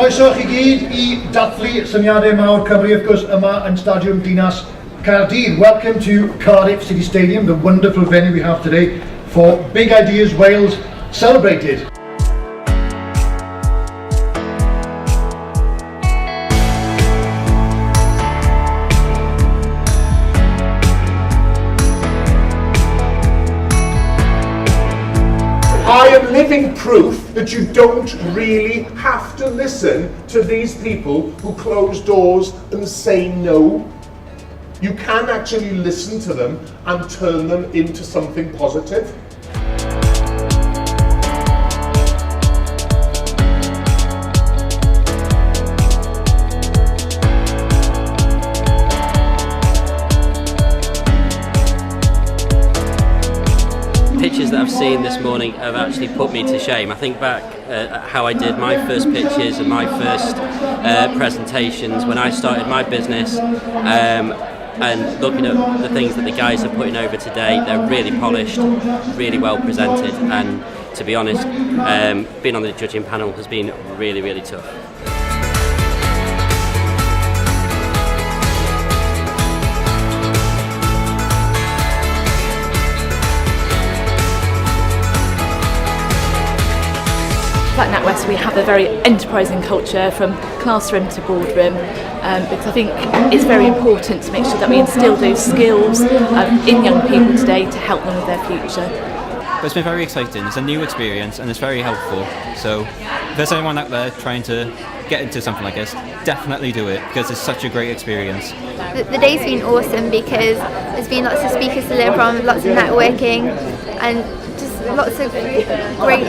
Croeso chi gyd I dathlu syniadau mawr Cymru, wrth gwrs, yma yn Stadiwm Dinas Cardiff. Welcome to Cardiff City Stadium, the wonderful venue we have today for Big Ideas Wales Celebrated. I am living proof that you don't really have to listen to these people who close doors and say no. You can actually listen to them and turn them into something positive. Pictures that I've seen this morning have actually put me to shame. I think back at how I did my first pitches and my first presentations when I started my business, and looking at the things that the guys are putting over today. They're really polished, really well presented, and to be honest, being on the judging panel has been really, really tough. At NatWest we have a very enterprising culture from classroom to boardroom, because I think it's very important to make sure that we instill those skills in young people today to help them with their future. But it's been very exciting, it's a new experience and it's very helpful, so if there's anyone out there trying to get into something like this, definitely do it because it's such a great experience. The day's been awesome because there's been lots of speakers to learn from, lots of networking and just lots of great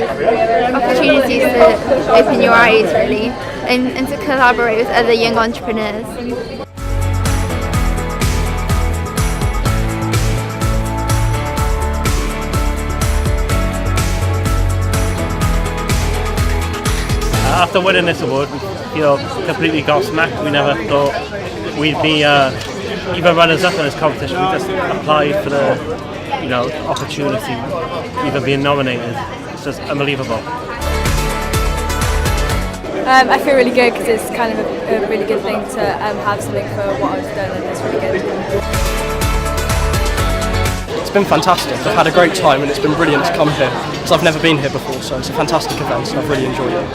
opportunities to open your eyes really and to collaborate with other young entrepreneurs. After winning this award, we feel completely gobsmacked. We never thought we'd be even runners-up in this competition. We just applied for the opportunity, even being nominated. It's just unbelievable. I feel really good because it's kind of a really good thing to have something for what I've done, and it's really good. It's been fantastic. I've had a great time and it's been brilliant to come here because I've never been here before, so it's a fantastic event and I've really enjoyed it.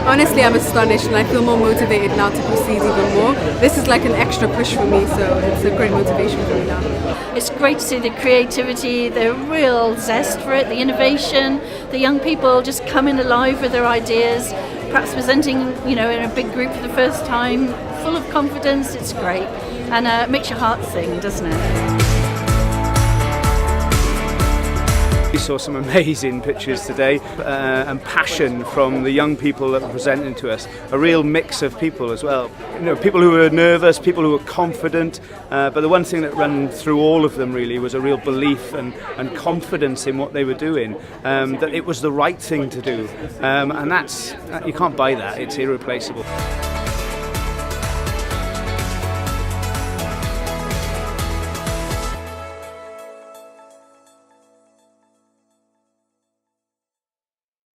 Honestly, I'm astonished and I feel more motivated now to proceed even more. This is like an extra push for me, so it's a great motivation for me now. It's great to see the creativity, the real zest for it, the innovation, the young people just coming alive with their ideas, perhaps presenting, in a big group for the first time, full of confidence. It's great, and it makes your heart sing, doesn't it? We saw some amazing pictures today and passion from the young people that were presenting to us. A real mix of people as well. People who were nervous, people who were confident, but the one thing that ran through all of them really was a real belief and confidence in what they were doing, that it was the right thing to do. And you can't buy that, it's irreplaceable.